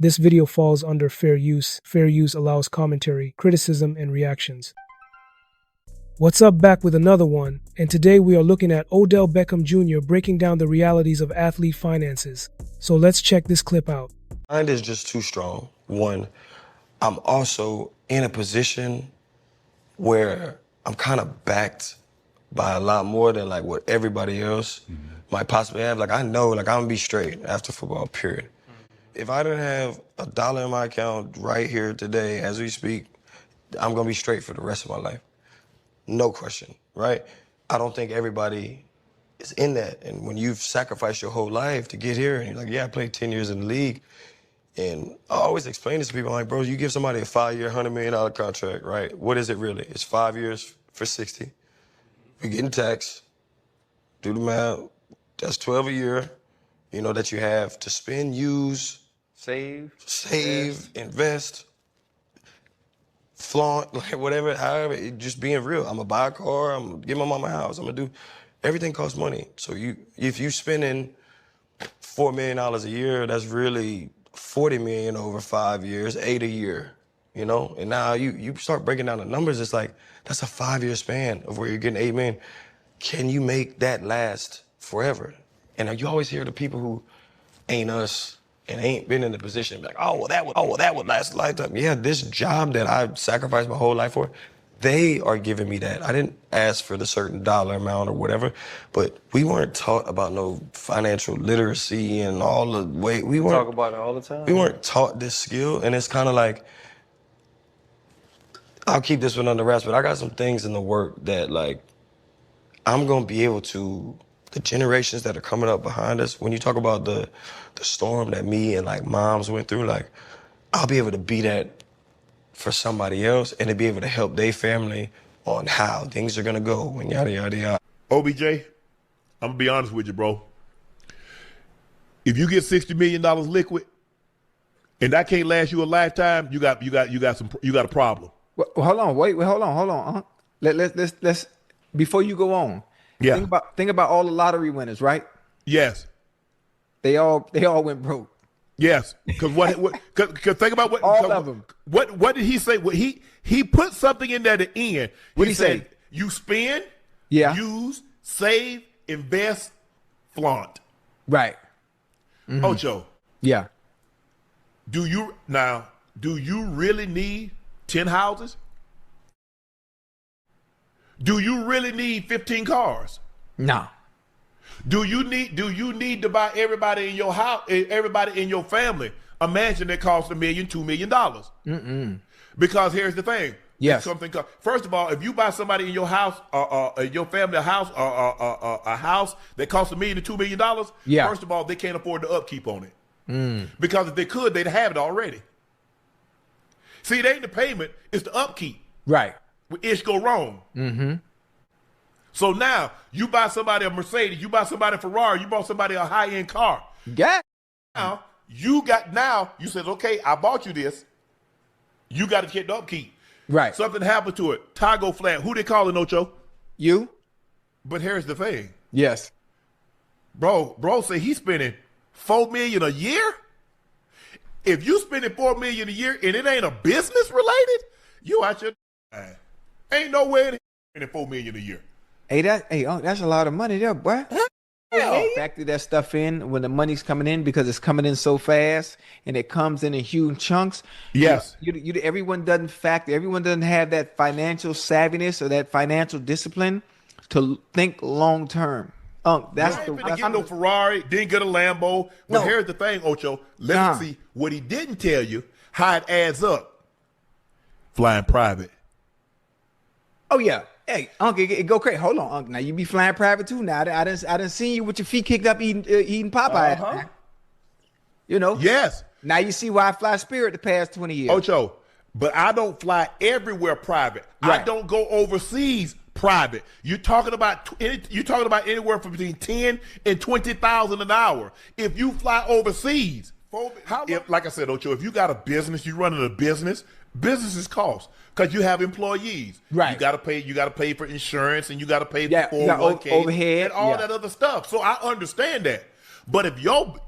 This video falls under fair use. Fair use allows commentary, criticism, and reactions. What's up, back with another one, and today we are looking at Odell Beckham Jr. breaking down the realities of athlete finances. So let's check this clip out. Mind is just too strong. One, I'm also in a position where I'm kind of backed by a lot more than like what everybody else might possibly have. Like I know, like I'm gonna be straight after football, period. If I didn't have $1 in my account right here today as we speak, I'm gonna be straight for the rest of my life. No question, right? I don't think everybody is in that. And when you've sacrificed your whole life to get here, and you're like, yeah, I played 10 years in the league. And I always explain this to people, I'm like, bro, you give somebody a 5-year, $100 million contract, right? What is it really? It's 5 years for 60. You're getting taxed. Do the math. That's 12 a year, you know, that you have to spend, use, save, invest, flaunt, like whatever, however, just being real. I'm gonna buy a car, I'm gonna give my mama a house, I'm gonna do, everything costs money. So if you spending $4 million a year, that's really $40 million over 5 years, 8 a year, you know? And now you start breaking down the numbers, it's like, that's a 5-year span of where you're getting $8 million. Can you make that last forever? And you always hear the people who ain't us and ain't been in the position, like, oh, well, that would last a lifetime. Yeah, this job that I sacrificed my whole life for, they are giving me that. I didn't ask for the certain dollar amount or whatever, but we weren't taught about no financial literacy and all the way. We weren't talk about it all the time. We weren't taught this skill, and it's kind of like, I'll keep this one under wraps, but I got some things in the work that, like, I'm gonna be able to, the generations that are coming up behind us, when you talk about the storm that me and like moms went through, like, I'll be able to be that for somebody else and to be able to help their family on how things are gonna go and yada, yada, yada. OBJ, I'm gonna be honest with you, bro. If you get $60 million liquid and that can't last you a lifetime, you got a problem. Well, hold on, hold on. Let's before you go on. Yeah. Think about all the lottery winners, right? Yes. They all went broke. Yes. Because cause think about what all of them. What did he say? What he put something in there at the end. What did he say? You spend, use, save, invest, flaunt. Right. Mm-hmm. Ocho. Yeah. Do you really need 10 houses? Do you really need 15 cars? No. Do you need to buy everybody in your house, everybody in your family, a mansion that costs $1 million, $2 million? Mm-mm. Because here's the thing. Yes. First of all, if you buy somebody in your house, your family a house that costs $1 million to $2 million, first of all, they can't afford the upkeep on it. Because if they could, they'd have it already. See, it ain't the payment, it's the upkeep. Right. When ish go wrong. Mm-hmm. So now you buy somebody a Mercedes, you buy somebody a Ferrari, you bought somebody a high-end car. Yeah. Now you said, okay, I bought you this. You got to get the upkeep. Right. Something happened to it. Tire go flat. Who they calling, Ocho? You. But here's the thing. Yes. Bro say he's spending $4 million a year. If you spending $4 million a year and it ain't a business related, you out your mind. Ain't no way in spending $4 million a year. Hey, that's a lot of money there, boy. Factor that stuff in when the money's coming in because it's coming in so fast and it comes in huge chunks. Yes. Everyone doesn't factor. Everyone doesn't have that financial savviness or that financial discipline to think long term. That's no Ferrari, didn't get a Lambo. But here's the thing, Ocho. Let me see what he didn't tell you, how it adds up. Flying private. Oh yeah. Hey, Uncle, go crazy. Hold on, Uncle. Now you be flying private too. Now I done seen you with your feet kicked up eating Popeye. Uh-huh. You know. Yes. Now you see why I fly Spirit the past 20 years. Ocho, but I don't fly everywhere private. Right. I don't go overseas private. You're talking about anywhere from between 10 and 20,000 an hour. If you fly overseas, like I said, Ocho, if you got a business, you running a business. Businesses cost because you have employees. Right. You got to pay for insurance and you got to pay for 401k overhead and all that other stuff. So I understand that. But if your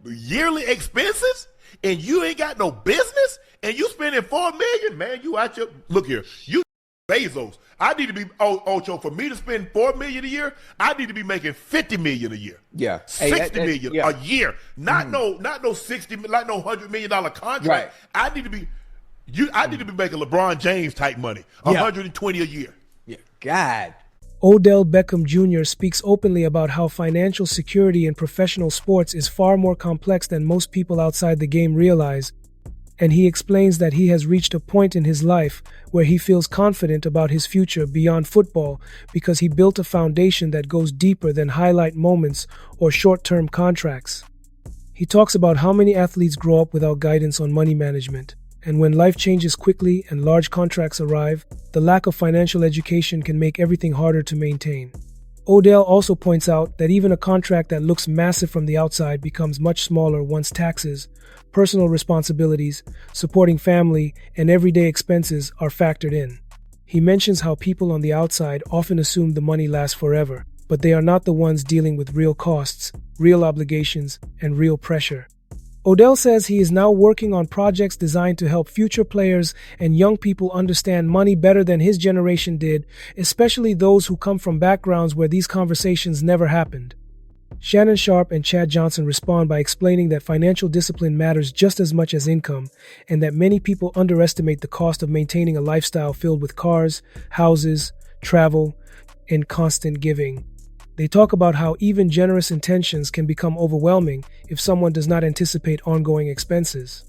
yearly expenses and you ain't got no business, and you spending $4 million, man, you out your, look here, you Bezos. I need to be, Ocho, for me to spend $4 million a year, I need to be making $50 million a year. Yeah. $60 million a year. Not no $60, like no $100 million contract. Right. I need to be making LeBron James type money. 120 a year. Yeah. God. Odell Beckham Jr. speaks openly about how financial security in professional sports is far more complex than most people outside the game realize, and he explains that he has reached a point in his life where he feels confident about his future beyond football because he built a foundation that goes deeper than highlight moments or short-term contracts. He talks about how many athletes grow up without guidance on money management, and when life changes quickly and large contracts arrive, the lack of financial education can make everything harder to maintain. Odell also points out that even a contract that looks massive from the outside becomes much smaller once taxes, personal responsibilities, supporting family, and everyday expenses are factored in. He mentions how people on the outside often assume the money lasts forever, but they are not the ones dealing with real costs, real obligations, and real pressure. Odell says he is now working on projects designed to help future players and young people understand money better than his generation did, especially those who come from backgrounds where these conversations never happened. Shannon Sharpe and Chad Johnson respond by explaining that financial discipline matters just as much as income, and that many people underestimate the cost of maintaining a lifestyle filled with cars, houses, travel, and constant giving. They talk about how even generous intentions can become overwhelming if someone does not anticipate ongoing expenses.